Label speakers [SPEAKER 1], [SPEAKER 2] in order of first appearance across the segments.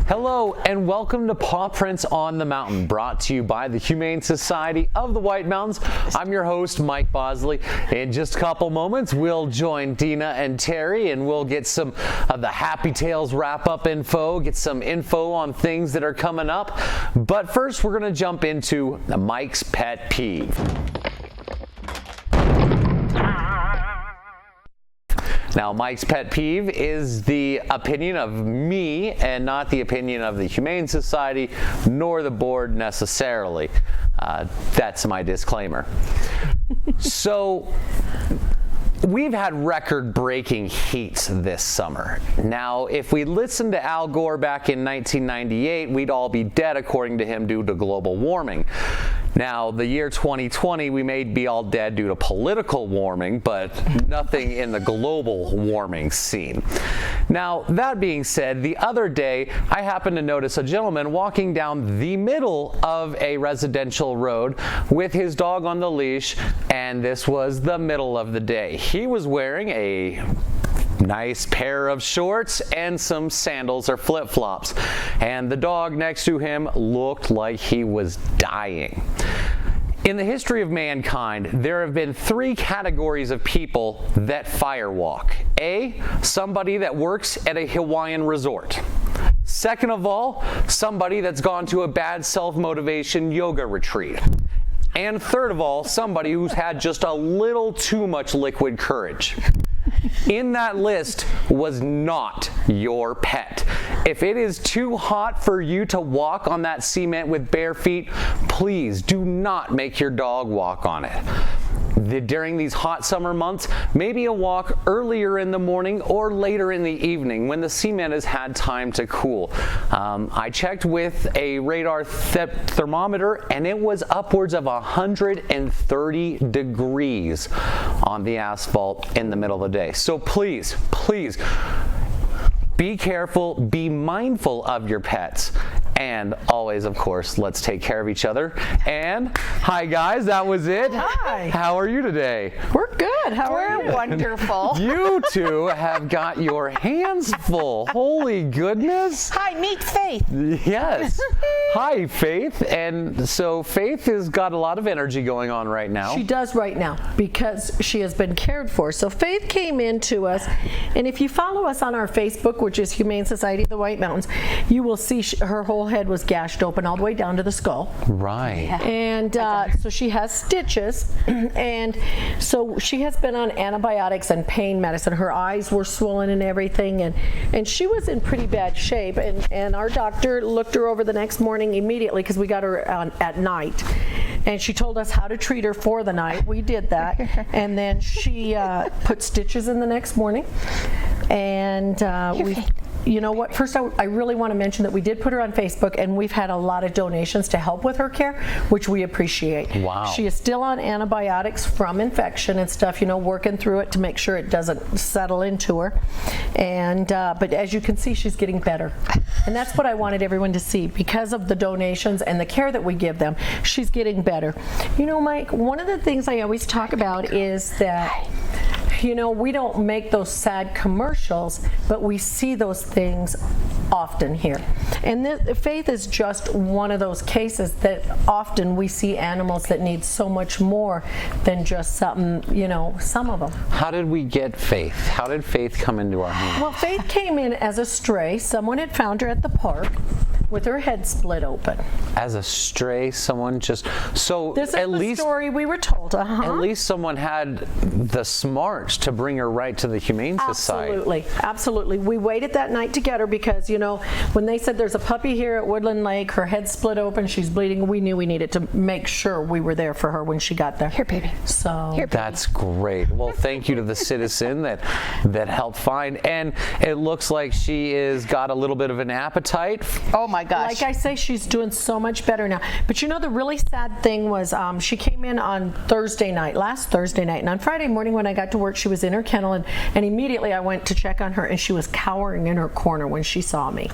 [SPEAKER 1] Hello and welcome to Paw Prints on the Mountain, brought to you by the Humane Society of the White Mountains. I'm your host, Mike Bosley. In just a couple moments, we'll join Deena and Terry and we'll get some of the Happy Tales wrap-up info, get some info on things that are coming up. But first, we're going to jump into Mike's Pet Peeve. Now, Mike's Pet Peeve is the opinion of me and not the opinion of the Humane Society nor the board necessarily. That's my disclaimer. So, we've had record-breaking heats this summer. Now, if we listened to Al Gore back in 1998, we'd all be dead, according to him, due to global warming. Now, the year 2020, we may be all dead due to political warming, but nothing in the global warming scene. Now, that being said, the other day, I happened to notice a gentleman walking down the middle of a residential road with his dog on the leash, and this was the middle of the day. He was wearing a nice pair of shorts and some sandals or flip-flops, and the dog next to him looked like he was dying. In the history of mankind, there have been three categories of people that firewalk. A, somebody that works at a Hawaiian resort. Second of all, somebody that's gone to a bad self-motivation yoga retreat. And third of all, somebody who's had just a little too much liquid courage. In that list was not your pet. If it is too hot for you to walk on that cement with bare feet, please do not make your dog walk on it. During these hot summer months, maybe a walk earlier in the morning or later in the evening when the cement has had time to cool. I checked with a radar thermometer and it was upwards of 130 degrees on the asphalt in the middle of the day. So please, please, be careful, be mindful of your pets, and always, of course, let's take care of each other. And hi, guys, that was it.
[SPEAKER 2] Hi.
[SPEAKER 1] How are you today?
[SPEAKER 2] We're good. How are you?
[SPEAKER 3] We're wonderful.
[SPEAKER 1] You two have got your hands full. Holy goodness.
[SPEAKER 3] Hi, meet Faith.
[SPEAKER 1] Yes. Hi, Faith. And so Faith has got a lot of energy going on right now.
[SPEAKER 2] She does right now because she has been cared for. So Faith came in to us, and if you follow us on our Facebook, which is Humane Society of the White Mountains, you will see her whole head was gashed open all the way down to the skull.
[SPEAKER 1] Right.
[SPEAKER 2] And so she has stitches, and so she has been on antibiotics and pain medicine. Her eyes were swollen and everything, and she was in pretty bad shape. And our doctor looked her over the next morning immediately because we got her at night. And she told us how to treat her for the night. We did that. And then she put stitches in the next morning. And you know what? First, I really want to mention that we did put her on Facebook, and we've had a lot of donations to help with her care, which we appreciate.
[SPEAKER 1] Wow.
[SPEAKER 2] She is still on antibiotics from infection and stuff, you know, working through it to make sure it doesn't settle into her. And but as you can see, she's getting better. And that's what I wanted everyone to see. Because of the donations and the care that we give them, she's getting better. You know, Mike, one of the things I always talk about is that, you know, we don't make those sad commercials, but we see those things often here. And Faith is just one of those cases that often we see animals that need so much more than just something, you know, some of them.
[SPEAKER 1] How did we get Faith? How did Faith come into our home?
[SPEAKER 2] Well, Faith came in as a stray. Someone had found her at the park with her head split open.
[SPEAKER 1] As a stray, someone just, so
[SPEAKER 2] This is
[SPEAKER 1] at
[SPEAKER 2] the
[SPEAKER 1] least
[SPEAKER 2] story we were told.
[SPEAKER 1] at least someone had the smarts to bring her right to the Humane Society.
[SPEAKER 2] Absolutely, absolutely. We waited that night to get her because, you know, when they said there's a puppy here at Woodland Lake, her head split open, she's bleeding, we knew we needed to make sure we were there for her when she got there.
[SPEAKER 3] Here, baby.
[SPEAKER 2] So
[SPEAKER 3] Here, baby.
[SPEAKER 1] That's great. Well, thank you to the citizen that helped find, and it looks like she is got a little bit of an appetite.
[SPEAKER 3] Oh my gosh.
[SPEAKER 2] like I say, she's doing so much better now. But you know, the really sad thing was she came in on last Thursday night, and on Friday morning when I got to work, she was in her kennel, and immediately I went to check on her, and she was cowering in her corner when she saw me.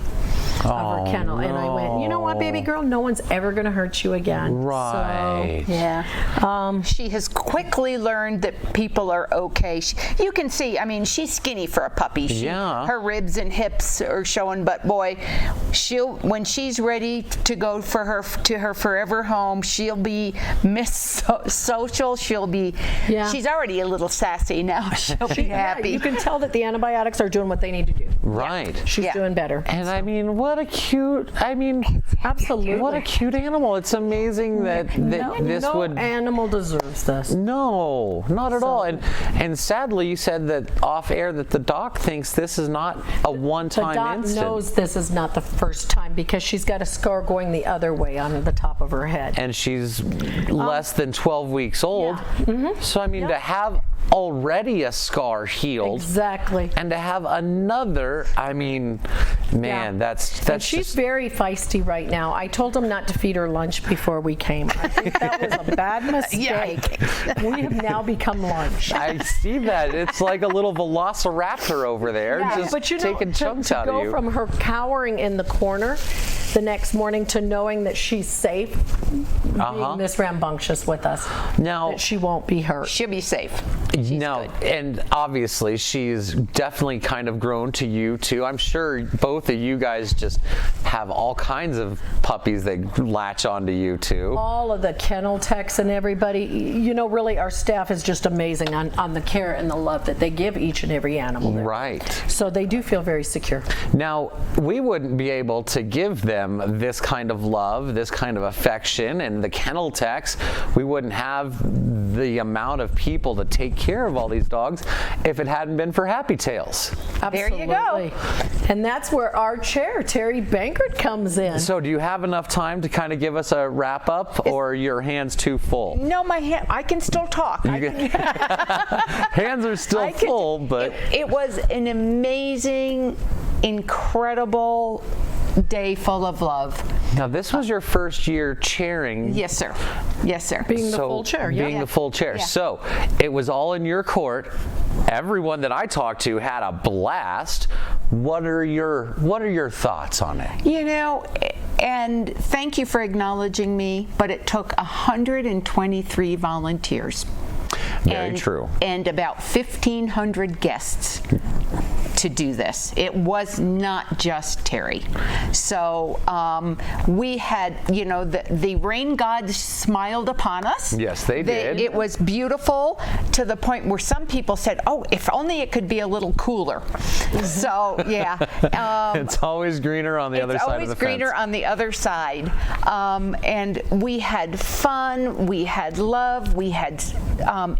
[SPEAKER 2] of her kennel. And I went, you know what, baby girl, no one's ever going to hurt you again.
[SPEAKER 1] Right.
[SPEAKER 2] So, yeah.
[SPEAKER 3] She has quickly learned that people are okay. You can see, I mean, she's skinny for a puppy. Her ribs and hips are showing, but boy, when she's ready to go to her forever home, she'll be Miss Social. She'll be, she's already a little sassy now. She'll be happy.
[SPEAKER 2] You can tell that the antibiotics are doing what they need to do.
[SPEAKER 1] Right.
[SPEAKER 2] She's doing better.
[SPEAKER 1] And I mean, what a cute,
[SPEAKER 2] absolutely.
[SPEAKER 1] What a cute animal. It's amazing that this would.
[SPEAKER 2] No animal deserves this.
[SPEAKER 1] No, not at all. And sadly, you said that off air that the doc thinks this is not a one-time incident.
[SPEAKER 2] The doc knows this is not the first time because she's got a scar going the other way on the top of her head.
[SPEAKER 1] And she's less than 12 weeks old. So I mean, to have already a scar healed, and to have another, I mean, man, that's
[SPEAKER 2] and she's very feisty right now. I told him not to feed her lunch before we came. I think that was a bad mistake. We have now become lunch.
[SPEAKER 1] I see that. It's like a little velociraptor over there, just
[SPEAKER 2] but
[SPEAKER 1] taking chunks out of you.
[SPEAKER 2] To go from her cowering in the corner the next morning to knowing that she's safe, being this rambunctious with us,
[SPEAKER 1] now
[SPEAKER 2] that she won't be hurt.
[SPEAKER 3] She'll be safe.
[SPEAKER 1] No, and obviously she's definitely kind of grown to you too. I'm sure both of you guys just have all kinds of puppies that latch onto you too.
[SPEAKER 2] All of the kennel techs and everybody, you know, really our staff is just amazing on the care and the love that they give each and every animal there.
[SPEAKER 1] Right.
[SPEAKER 2] So they do feel very secure.
[SPEAKER 1] Now, we wouldn't be able to give them this kind of love, this kind of affection, and the kennel techs, we wouldn't have the amount of people to take care of all these dogs if it hadn't been for Happy Tails.
[SPEAKER 2] Absolutely.
[SPEAKER 3] There you go.
[SPEAKER 2] And that's where our chair, Terry Bankert, comes in.
[SPEAKER 1] So do you have enough time to kind of give us a wrap up, or are your hands too full?
[SPEAKER 3] No, I can still talk.
[SPEAKER 1] Hands are still full, but
[SPEAKER 3] it was an amazing, incredible day full of love.
[SPEAKER 1] Now, this was your first year chairing.
[SPEAKER 3] Yes, sir. Yes, sir.
[SPEAKER 2] Being the full chair,
[SPEAKER 1] Being the full chair.
[SPEAKER 3] Yeah.
[SPEAKER 1] So it was all in your court. Everyone that I talked to had a blast. What are your thoughts on it?
[SPEAKER 3] You know, and thank you for acknowledging me, but it took 123 volunteers.
[SPEAKER 1] Very true.
[SPEAKER 3] And about 1,500 guests to do this. It was not just Terry. So we had, you know, the rain gods smiled upon us.
[SPEAKER 1] Yes, they did.
[SPEAKER 3] It was beautiful to the point where some people said, oh, if only it could be a little cooler. So, yeah.
[SPEAKER 1] It's always greener on the other side of the fence.
[SPEAKER 3] It's always greener on the other side. And we had fun. We had love. We had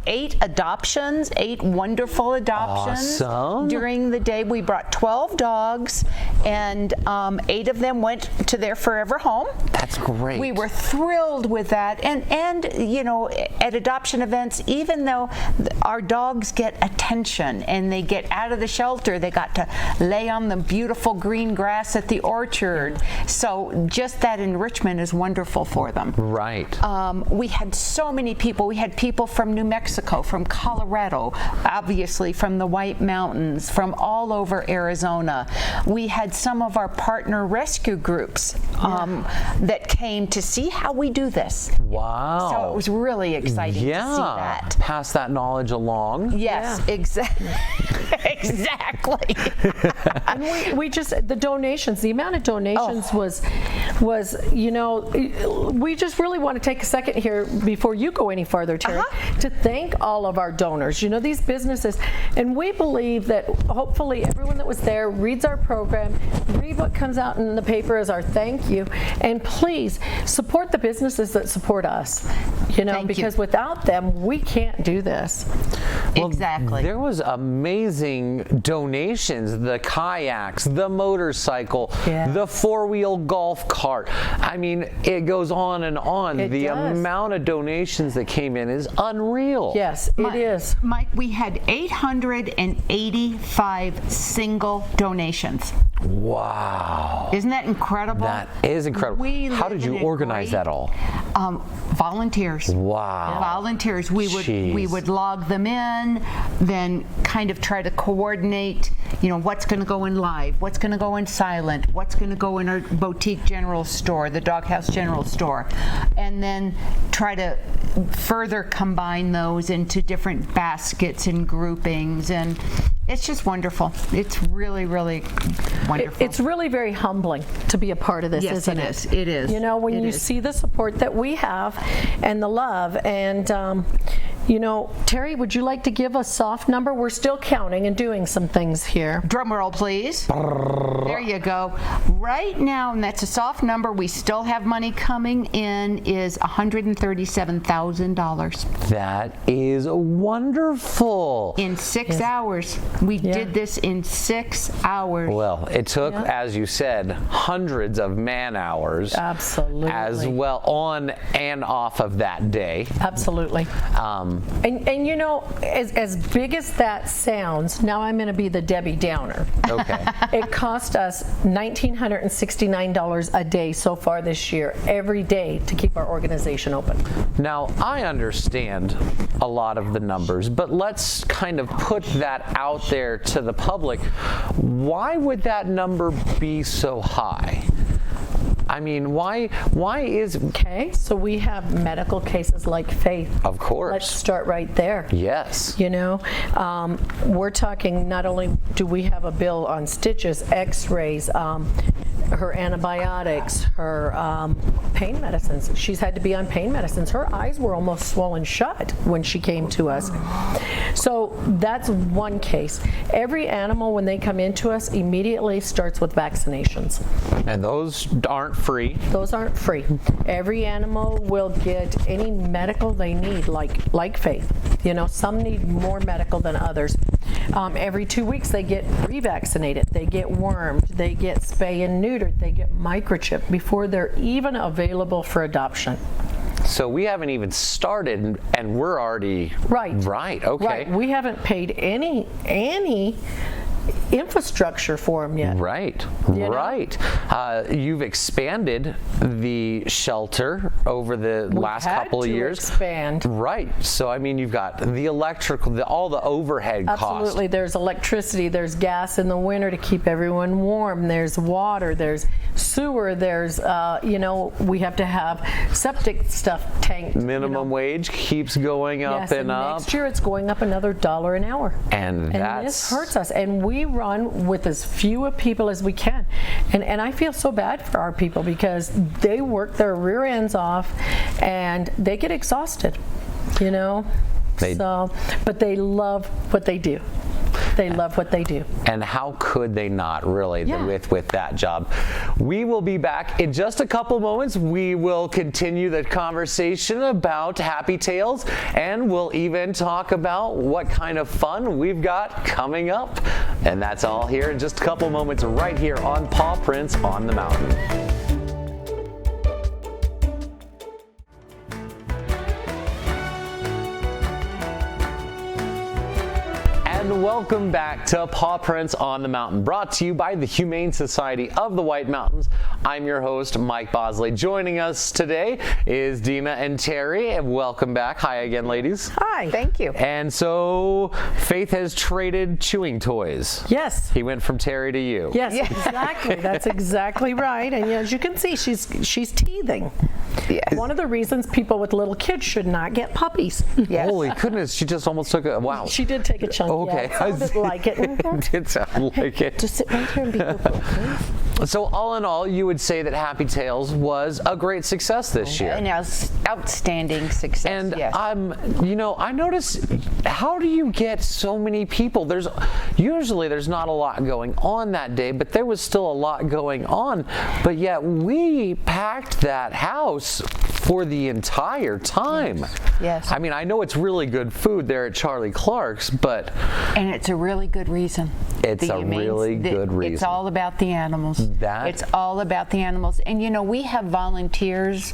[SPEAKER 3] 8 adoptions, 8 wonderful adoptions.
[SPEAKER 1] Awesome.
[SPEAKER 3] During the day, we brought 12 dogs, and 8 of them went to their forever home.
[SPEAKER 1] That's great.
[SPEAKER 3] We were thrilled with that. And you know, at adoption events, even though our dogs get attention and they get out of the shelter, they got to lay on the beautiful green grass at the orchard. So just that enrichment is wonderful for them.
[SPEAKER 1] Right.
[SPEAKER 3] We had so many people. We had people from New Mexico, from Colorado, obviously from the White Mountains, from all over Arizona. We had some of our partner rescue groups that came to see how we do this.
[SPEAKER 1] Wow.
[SPEAKER 3] So it was really exciting to see that.
[SPEAKER 1] Pass that knowledge along.
[SPEAKER 3] Yes, exactly. Exactly.
[SPEAKER 2] And we just, the donations, the amount of donations was, you know, we just really want to take a second here before you go any farther, Terry, to thank all of our donors. You know, these businesses, and we believe that hopefully everyone that was there reads our program, read what comes out in the paper as our thank you, and please support the businesses that support us, you know, because without them, we can't do this.
[SPEAKER 1] Well,
[SPEAKER 3] exactly.
[SPEAKER 1] There was amazing donations, the kayaks, the motorcycle, the 4-wheel golf cart. I mean, it goes on and on. The amount of donations that came in is unreal.
[SPEAKER 2] Yes, it is.
[SPEAKER 3] Mike, we had 885 single donations.
[SPEAKER 1] Wow.
[SPEAKER 3] Isn't that incredible?
[SPEAKER 1] That is incredible. How did you organize that all?
[SPEAKER 3] Volunteers.
[SPEAKER 1] Wow.
[SPEAKER 3] Volunteers. We
[SPEAKER 1] Jeez.
[SPEAKER 3] would log them in, then kind of try to coordinate, what's going to go in live, what's going to go in silent, what's going to go in our boutique general store, the Doghouse General Store, and then try to further combine those into different baskets and groupings, and it's just wonderful. It's really, really wonderful.
[SPEAKER 2] It's really very humbling to be a part of this,
[SPEAKER 3] Yes,
[SPEAKER 2] isn't
[SPEAKER 3] it
[SPEAKER 2] it?
[SPEAKER 3] is. It is.
[SPEAKER 2] When
[SPEAKER 3] It
[SPEAKER 2] you
[SPEAKER 3] is.
[SPEAKER 2] see the support that we have and the love, and Terry, would you like to give a soft number? We're still counting and doing some things here.
[SPEAKER 3] Drum roll, please. There you go. Right now, and that's a soft number, we still have money coming in, is $137,000.
[SPEAKER 1] That is wonderful.
[SPEAKER 3] In 6 hours. We did this in 6 hours.
[SPEAKER 1] Well, it took, as you said, hundreds of man hours.
[SPEAKER 2] Absolutely.
[SPEAKER 1] As well, on and off of that day.
[SPEAKER 2] Absolutely. And as big as that sounds, now I'm going to be the Debbie Downer.
[SPEAKER 1] Okay.
[SPEAKER 2] It cost us $1,969 a day so far this year, every day, to keep our organization open.
[SPEAKER 1] Now, I understand a lot of the numbers, but let's kind of put that out there to the public. Why would that number be so high? I mean, why is...
[SPEAKER 2] Okay, so we have medical cases like Faith.
[SPEAKER 1] Of course.
[SPEAKER 2] Let's start right there.
[SPEAKER 1] Yes.
[SPEAKER 2] We're talking, not only do we have a bill on stitches, x-rays, her antibiotics, her pain medicines. She's had to be on pain medicines. Her eyes were almost swollen shut when she came to us. So that's one case. Every animal, when they come into us, immediately starts with vaccinations.
[SPEAKER 1] And those aren't free.
[SPEAKER 2] Those aren't free. Every animal will get any medical they need, like Faith. Some need more medical than others. Every 2 weeks they get revaccinated, they get wormed, they get spay and neutered, they get microchipped before they're even available for adoption.
[SPEAKER 1] So we haven't even started, and we're already...
[SPEAKER 2] Right.
[SPEAKER 1] Right, okay.
[SPEAKER 2] Right. We haven't paid any infrastructure for them yet.
[SPEAKER 1] Right,
[SPEAKER 2] know?
[SPEAKER 1] right. You've expanded the shelter over the last couple of years.
[SPEAKER 2] Expand.
[SPEAKER 1] Right. So I mean, you've got the electrical, all the overhead costs.
[SPEAKER 2] Absolutely. There's electricity. There's gas in the winter to keep everyone warm. There's water. There's sewer. There's we have to have septic stuff tanked.
[SPEAKER 1] Minimum wage keeps going up
[SPEAKER 2] Yes,
[SPEAKER 1] and up.
[SPEAKER 2] Next year it's going up another $1 an hour.
[SPEAKER 1] And
[SPEAKER 2] this hurts us. And we run with as few people as we can. And I feel so bad for our people because they work their rear ends off and they get exhausted, but they love what they do. They love what they do.
[SPEAKER 1] And how could they not, really, with that job? We will be back in just a couple moments. We will continue the conversation about Happy Tales, and we'll even talk about what kind of fun we've got coming up. And that's all here in just a couple moments right here on Paw Prints on the Mountain. And welcome back to Paw Prints on the Mountain, brought to you by the Humane Society of the White Mountains. I'm your host, Mike Bosley. Joining us today is Deena and Terry, and welcome back. Hi again, ladies.
[SPEAKER 2] Hi.
[SPEAKER 3] Thank you.
[SPEAKER 1] And so Faith has traded chewing toys.
[SPEAKER 2] Yes.
[SPEAKER 1] He went from Terry to you.
[SPEAKER 2] Yes, exactly. That's exactly right. And as you can see, she's teething.
[SPEAKER 3] Yes.
[SPEAKER 2] One of the reasons people with little kids should not get puppies.
[SPEAKER 3] Yes.
[SPEAKER 1] Holy goodness, she just almost took a, wow.
[SPEAKER 2] She did take a chunk.
[SPEAKER 1] Okay.
[SPEAKER 2] Yeah, it sounded like it.
[SPEAKER 1] It did sound like it.
[SPEAKER 2] Just sit right here and be good, please.
[SPEAKER 1] So all in all, you would say that Happy Tales was a great success this year.
[SPEAKER 3] An outstanding success.
[SPEAKER 1] And
[SPEAKER 3] yes.
[SPEAKER 1] I noticed, how do you get so many people? Usually there's not a lot going on that day, but there was still a lot going on. But yet we packed that house for the entire time.
[SPEAKER 3] Yes.
[SPEAKER 1] I mean, I know it's really good food there at Charlie Clark's, but...
[SPEAKER 3] And it's a really good reason.
[SPEAKER 1] It's a really good reason.
[SPEAKER 3] It's all about the animals. It's all about the animals. And we have volunteers,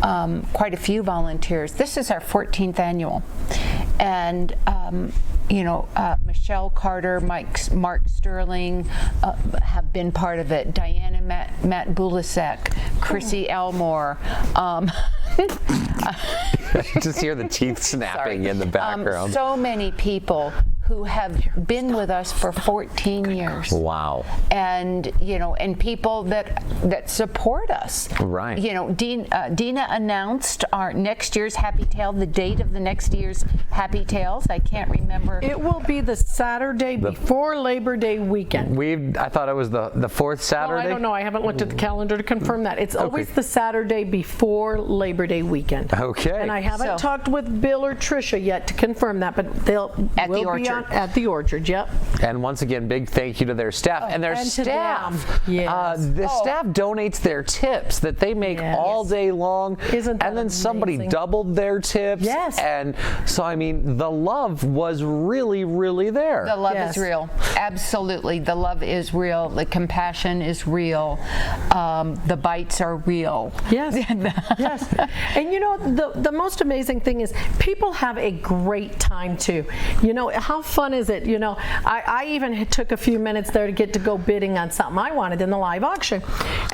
[SPEAKER 3] quite a few volunteers. This is our 14th annual. And Michelle Carter, Mark Sterling have been part of it. Diana Matt Bulisek, Chrissy Elmore.
[SPEAKER 1] Just hear the teeth snapping in the background.
[SPEAKER 3] So many people who have been with us for 14 years.
[SPEAKER 1] Wow.
[SPEAKER 3] And, you know, and people that support us.
[SPEAKER 1] Right.
[SPEAKER 3] You know, Deena announced our next year's Happy Tale, the date of the next year's Happy Tales. I can't remember.
[SPEAKER 2] It will be the Saturday before Labor Day weekend.
[SPEAKER 1] I thought it was the fourth Saturday.
[SPEAKER 2] Well, I don't know. I haven't looked at the calendar to confirm that. It's always the Saturday before Labor Day weekend.
[SPEAKER 1] Okay.
[SPEAKER 2] And I haven't talked with Bill or Tricia yet to confirm that, but they'll
[SPEAKER 3] At the
[SPEAKER 2] be
[SPEAKER 3] Orchard.
[SPEAKER 2] at the Orchard. Yep.
[SPEAKER 1] And once again, big thank you to their staff. And their
[SPEAKER 2] and to
[SPEAKER 1] staff.
[SPEAKER 2] them. Yes.
[SPEAKER 1] The staff donates their tips that they make all day long.
[SPEAKER 2] Isn't that
[SPEAKER 1] and then somebody
[SPEAKER 2] amazing?
[SPEAKER 1] doubled their tips.
[SPEAKER 2] Yes.
[SPEAKER 1] And so, I mean, the love was really, really there.
[SPEAKER 3] The love is real. Absolutely. The love is real. The compassion is real. The bites are real.
[SPEAKER 2] Yes. Yes. And you know, the most amazing thing is people have a great time too. You know, how fun is it? You know, I even took a few minutes there to get to go bidding on something I wanted in the live auction.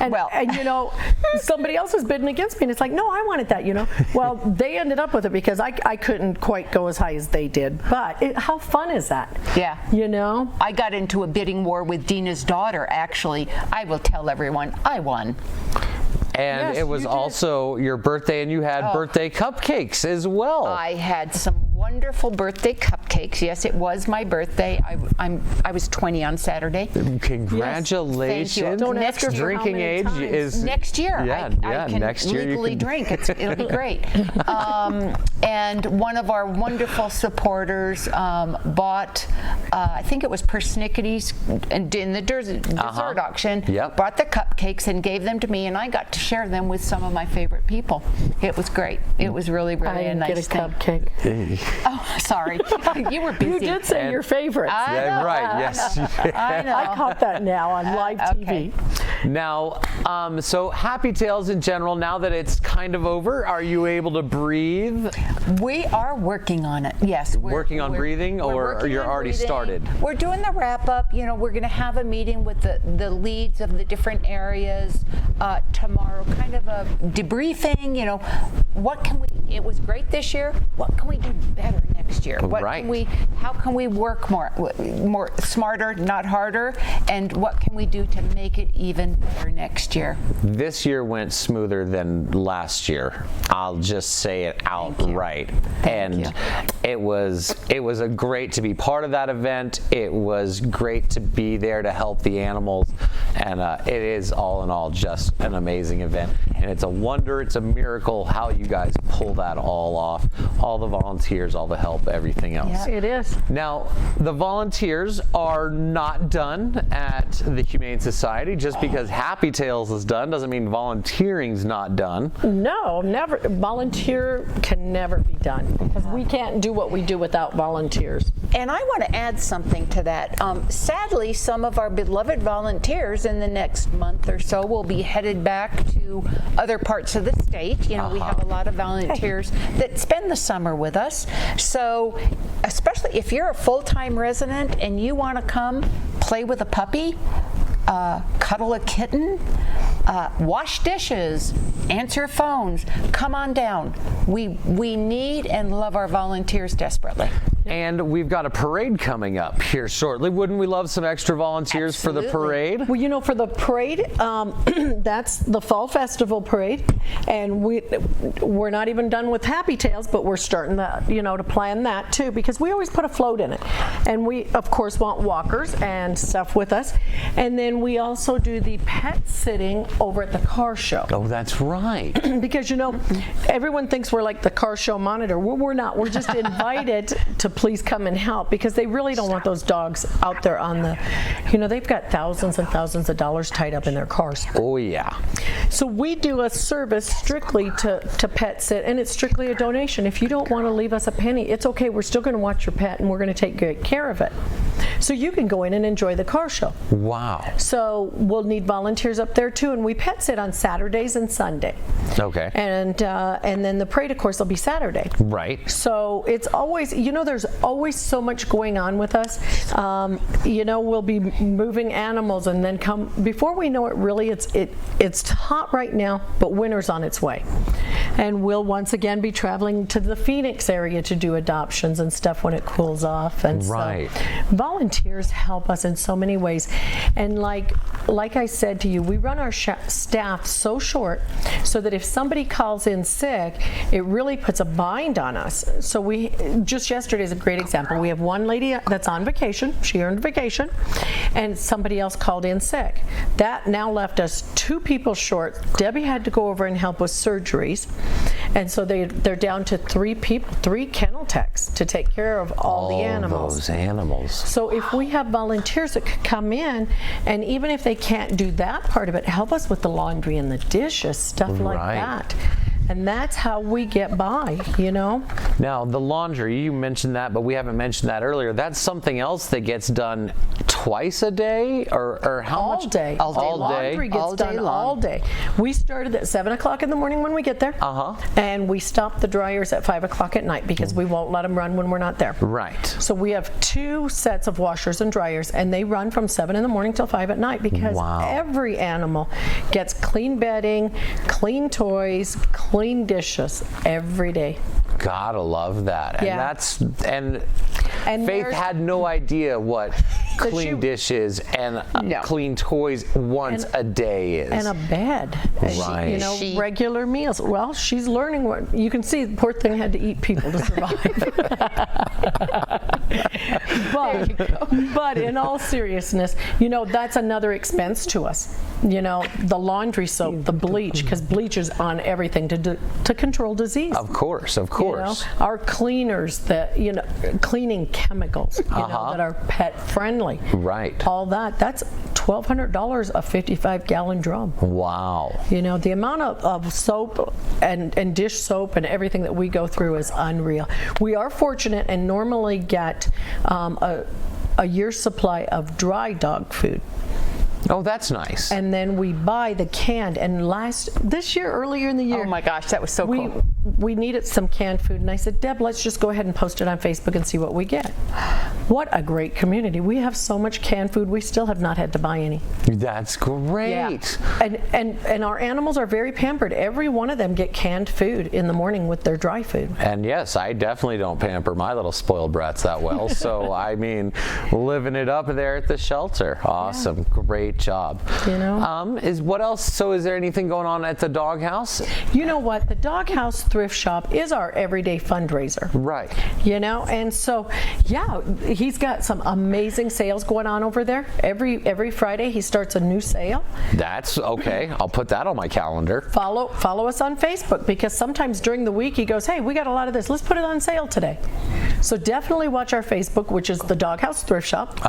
[SPEAKER 2] And you know, somebody else is bidding against me and it's like, no, I wanted that, you know. Well, they ended up with it because I couldn't quite go as high as they did. But how fun is that?
[SPEAKER 3] Yeah.
[SPEAKER 2] You know?
[SPEAKER 3] I got into a bidding war with Deena's daughter, actually. I will tell everyone, I won.
[SPEAKER 1] And
[SPEAKER 2] Yes,
[SPEAKER 1] it was
[SPEAKER 2] you did.
[SPEAKER 1] also your birthday, and you had birthday cupcakes as well.
[SPEAKER 3] I had some wonderful birthday cupcakes. Yes, it was my birthday. I was 20 on Saturday.
[SPEAKER 1] Congratulations!
[SPEAKER 3] Thank you.
[SPEAKER 2] Don't ask her for how
[SPEAKER 1] Drinking
[SPEAKER 2] many
[SPEAKER 1] age
[SPEAKER 2] times.
[SPEAKER 1] is
[SPEAKER 3] Next year,
[SPEAKER 1] Yeah,
[SPEAKER 3] I can
[SPEAKER 1] next year
[SPEAKER 3] legally
[SPEAKER 1] you can
[SPEAKER 3] drink. It'll be great. And one of our wonderful supporters bought, I think it was Persnickety's, and in the dessert auction, bought the cupcakes and gave them to me, and I got to share them with some of my favorite people. It was great. It was really, really a nice
[SPEAKER 2] get a
[SPEAKER 3] thing.
[SPEAKER 2] cupcake.
[SPEAKER 3] Oh, sorry. You were busy.
[SPEAKER 2] You did say your favorites.
[SPEAKER 3] I know.
[SPEAKER 1] right. Yes.
[SPEAKER 3] I know.
[SPEAKER 2] I caught that now on live TV.
[SPEAKER 1] Now, so Happy Tales in general, now that it's kind of over, are you able to breathe?
[SPEAKER 3] We are working on it. Yes.
[SPEAKER 1] Working on breathing, or
[SPEAKER 3] working
[SPEAKER 1] you're
[SPEAKER 3] on
[SPEAKER 1] already
[SPEAKER 3] breathing.
[SPEAKER 1] started?
[SPEAKER 3] We're doing the wrap up. You know, we're going to have a meeting with the leads of the different areas tomorrow, kind of a debriefing. You know, what can we, it was great this year. What can we do better next year? What
[SPEAKER 1] Right.
[SPEAKER 3] can we, how can we work more smarter, not harder? And what can we do to make it even better next year?
[SPEAKER 1] This year went smoother than last year. I'll just say it outright. And it was a great to be part of that event. It was great to be there to help the animals, and it is all in all just an amazing event. And it's a wonder, it's a miracle how you guys pull that all off. All the volunteers, all the help, everything else.
[SPEAKER 2] Yeah, it is.
[SPEAKER 1] Now, the volunteers are not done at the Humane Society. Just because Happy Tales is done doesn't mean volunteering's not done.
[SPEAKER 2] No, never. Volunteer can never be done because we can't do what we do without volunteers.
[SPEAKER 3] And I want to add something to that. Sadly, some of our beloved volunteers in the next month or so will be headed back to other parts of the state. You know, we have a lot of volunteers that spend the summer with us. So, especially if you're a full-time resident and you want to come play with a puppy, cuddle a kitten, wash dishes, answer phones, come on down. We need and love our volunteers desperately.
[SPEAKER 1] And we've got a parade coming up here shortly. Wouldn't we love some extra volunteers for the parade?
[SPEAKER 2] Well, you know, for the parade, that's the Fall Festival parade, and we're not even done with Happy Tales, but we're starting that, you know, to plan that too, because we always put a float in it, and we of course want walkers and stuff with us, and then we also do the pet sitting over at the car show.
[SPEAKER 1] Oh, that's right.
[SPEAKER 2] Because, you know, everyone thinks we're like the car show monitor. We're not. We're just invited to please come and help, because they really don't want those dogs out there on the, you know, they've got thousands and thousands of dollars tied up in their cars.
[SPEAKER 1] Oh, yeah.
[SPEAKER 2] So we do a service strictly to pet sit, and it's strictly a donation. If you don't want to leave us a penny, it's okay. We're still going to watch your pet, and we're going to take great care of it. So you can go in and enjoy the car show.
[SPEAKER 1] Wow.
[SPEAKER 2] So we'll need volunteers up there too, and we pet sit on Saturdays and Sunday.
[SPEAKER 1] Okay.
[SPEAKER 2] And then the parade, of course, will be Saturday.
[SPEAKER 1] Right.
[SPEAKER 2] So it's always, you know, there's there's always so much going on with us. We'll be moving animals, and then before we know it, really, it's hot right now, but winter's on its way. And we'll once again be traveling to the Phoenix area to do adoptions and stuff when it cools off. And
[SPEAKER 1] right.
[SPEAKER 2] So volunteers help us in so many ways. And like I said to you, we run our staff so short so that if somebody calls in sick, it really puts a bind on us. So just yesterday is a great example. We have one lady that's on vacation. She earned vacation, and somebody else called in sick. That now left us 2 people short. Debbie had to go over and help with surgeries, and so they're down to 3 people, 3 kennel techs to take care of all the animals.
[SPEAKER 1] Those animals.
[SPEAKER 2] So if we have volunteers that could come in, and even if they can't do that part of it, help us with the laundry and the dishes, stuff like that. And that's how we get by,
[SPEAKER 1] Now, the laundry, you mentioned that, but we haven't mentioned that earlier. That's something else that gets done twice a day, or how
[SPEAKER 2] all
[SPEAKER 1] much?
[SPEAKER 2] Day.
[SPEAKER 1] All day.
[SPEAKER 2] Laundry gets
[SPEAKER 3] all day
[SPEAKER 2] done
[SPEAKER 3] long.
[SPEAKER 2] all day. We started at 7 o'clock in the morning when we get there. And we stop the dryers at 5 o'clock at night because we won't let them run when we're not there.
[SPEAKER 1] Right.
[SPEAKER 2] So we have 2 sets of washers and dryers, and they run from 7 in the morning till 5 at night because every animal gets clean bedding, clean toys, clean dishes every day.
[SPEAKER 1] Gotta love that. And
[SPEAKER 2] and
[SPEAKER 1] Faith had no idea what clean dishes and clean toys once a day is.
[SPEAKER 2] And a bed.
[SPEAKER 1] Right.
[SPEAKER 2] Regular meals. Well, she's learning what you can see. The poor thing had to eat people to survive. But in all seriousness, that's another expense to us. The laundry soap, the bleach, because bleach is on everything to control disease.
[SPEAKER 1] Of course.
[SPEAKER 2] Our cleaners, cleaning chemicals, that are pet friendly.
[SPEAKER 1] Right.
[SPEAKER 2] All that's $1,200 a 55-gallon drum.
[SPEAKER 1] Wow.
[SPEAKER 2] The amount of soap and dish soap and everything that we go through is unreal. We are fortunate and normally get a year's supply of dry dog food.
[SPEAKER 1] Oh, that's nice.
[SPEAKER 2] And then we buy the canned. And earlier in the year,
[SPEAKER 3] oh my gosh, that was so cool.
[SPEAKER 2] We needed some canned food, and I said, Deb, let's just go ahead and post it on Facebook and see what we get. What a great community. We have so much canned food, we still have not had to buy any.
[SPEAKER 1] That's great.
[SPEAKER 2] Yeah. And our animals are very pampered. Every one of them get canned food in the morning with their dry food.
[SPEAKER 1] And yes, I definitely don't pamper my little spoiled brats that well. So, living it up there at the shelter. Awesome. Yeah. Great job. What else? So is there anything going on at the doghouse?
[SPEAKER 2] You know what? The doghouse thrift shop is our everyday fundraiser.
[SPEAKER 1] Right.
[SPEAKER 2] And so, he's got some amazing sales going on over there. Every Friday he starts a new sale.
[SPEAKER 1] That's okay. I'll put that on my calendar.
[SPEAKER 2] Follow us on Facebook, because sometimes during the week he goes, hey, we got a lot of this. Let's put it on sale today. So definitely watch our Facebook, which is the Doghouse Thrift Shop.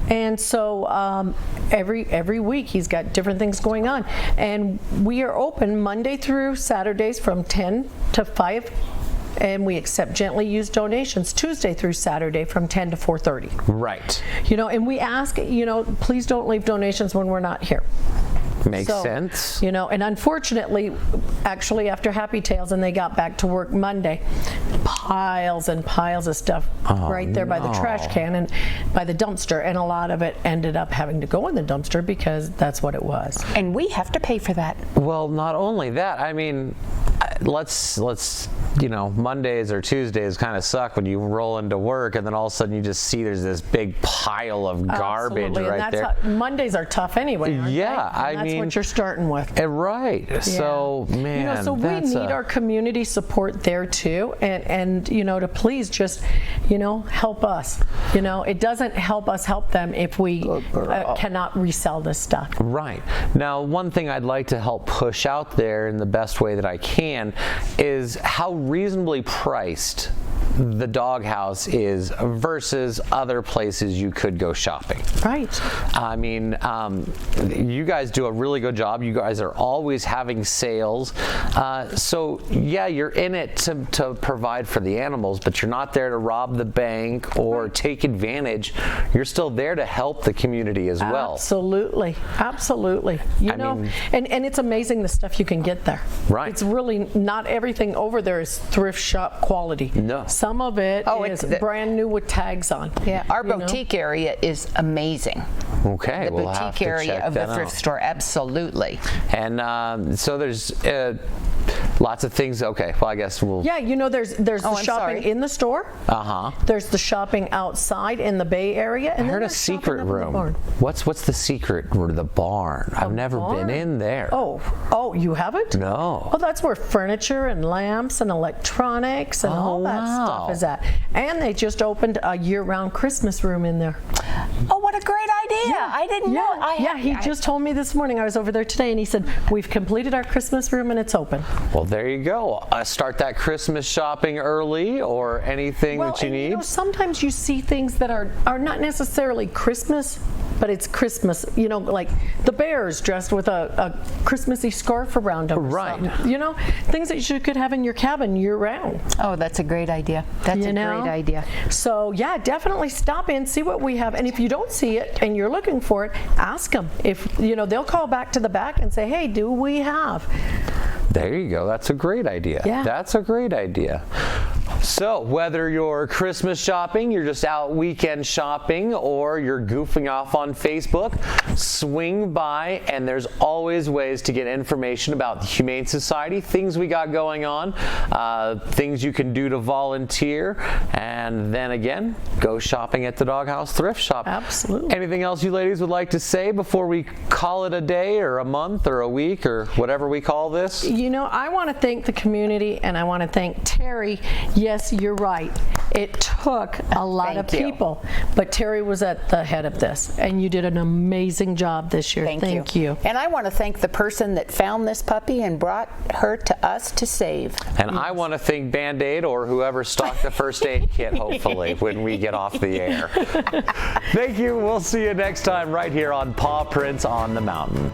[SPEAKER 2] And so every week he's got different things going on. And we are open Monday through Saturdays from 10 to 5. And we accept gently used donations Tuesday through Saturday from 10 to 4:30.
[SPEAKER 1] Right.
[SPEAKER 2] And we ask, please don't leave donations when we're not here.
[SPEAKER 1] Makes sense.
[SPEAKER 2] And unfortunately, actually after Happy Tales and they got back to work Monday, piles and piles of stuff right there by the trash can and by the dumpster, and a lot of it ended up having to go in the dumpster because that's what it was.
[SPEAKER 3] And we have to pay for that.
[SPEAKER 1] Well, not only that, let's Mondays or Tuesdays kind of suck when you roll into work and then all of a sudden you just see there's this big pile of garbage right there.
[SPEAKER 2] Mondays are tough anyway, aren't they? That's what you're starting with.
[SPEAKER 1] Right. Yeah. So, man,
[SPEAKER 2] so we need our community support there too, and to please just, help us. It doesn't help us help them if we cannot resell this stuff.
[SPEAKER 1] Right. Now, one thing I'd like to help push out there in the best way that I can is how reasonably priced the doghouse is versus other places you could go shopping.
[SPEAKER 2] Right.
[SPEAKER 1] You guys do a really good job. You guys are always having sales. So you're in it to provide for the animals, but you're not there to rob the bank or take advantage. You're still there to help the community as well.
[SPEAKER 2] Absolutely. And it's amazing the stuff you can get there.
[SPEAKER 1] Right.
[SPEAKER 2] It's really not everything over there is thrift shop quality.
[SPEAKER 1] No.
[SPEAKER 2] some of it is brand new with tags on.
[SPEAKER 3] Yeah, our boutique area is amazing.
[SPEAKER 1] Okay,
[SPEAKER 3] The
[SPEAKER 1] we'll have
[SPEAKER 3] boutique
[SPEAKER 1] to
[SPEAKER 3] area
[SPEAKER 1] check
[SPEAKER 3] of the
[SPEAKER 1] that
[SPEAKER 3] thrift
[SPEAKER 1] out.
[SPEAKER 3] store, absolutely.
[SPEAKER 1] And so there's lots of things. Okay, well, I guess we'll.
[SPEAKER 2] Yeah, there's the
[SPEAKER 3] I'm
[SPEAKER 2] shopping
[SPEAKER 3] sorry.
[SPEAKER 2] in the store. There's the shopping outside in the Bay Area. And
[SPEAKER 1] I heard
[SPEAKER 2] then
[SPEAKER 1] a
[SPEAKER 2] there's shopping
[SPEAKER 1] secret
[SPEAKER 2] up in the
[SPEAKER 1] room.
[SPEAKER 2] barn.
[SPEAKER 1] What's the secret room? The barn. I've never been in there.
[SPEAKER 2] Oh, you haven't?
[SPEAKER 1] No.
[SPEAKER 2] Oh, that's where furniture and lamps and electronics and all that stuff is at. And they just opened a year-round Christmas room in there.
[SPEAKER 3] Oh, what a great idea. I didn't know.
[SPEAKER 2] He just told me this morning. I was over there today, and he said, we've completed our Christmas room, and it's open.
[SPEAKER 1] Well, there you go. Start that Christmas shopping early, or anything that you need.
[SPEAKER 2] Sometimes you see things that are not necessarily Christmas, but it's Christmas. Like the bears dressed with a Christmassy scarf around them.
[SPEAKER 1] Right.
[SPEAKER 2] Things that you could have in your cabin year-round.
[SPEAKER 3] Oh, that's a great idea. That's a great idea.
[SPEAKER 2] So yeah, definitely stop in, see what we have, and if you don't see it and you're looking for it, ask them. If they'll call back to the back and say, hey, do we have?
[SPEAKER 1] There you go. That's a great idea.
[SPEAKER 2] Yeah.
[SPEAKER 1] That's a great idea. So whether you're Christmas shopping, you're just out weekend shopping, or you're goofing off on Facebook, swing by, and there's always ways to get information about the Humane Society, things we got going on, things you can do to volunteer, and then again, go shopping at the Doghouse Thrift Shop.
[SPEAKER 2] Absolutely.
[SPEAKER 1] Anything else you ladies would like to say before we call it a day or a month or a week or whatever we call this?
[SPEAKER 2] I want to thank the community, and I want to thank Terry. Yes, you're right. It took a lot of people, but Terry was at the head of this, and you did an amazing job this year. Thank you.
[SPEAKER 3] And I want to thank the person that found this puppy and brought her to us to save.
[SPEAKER 1] And I want to thank Band-Aid or whoever stocked the first aid kit, hopefully, when we get off the air. Thank you. We'll see you next time right here on Paw Prints on the Mountain.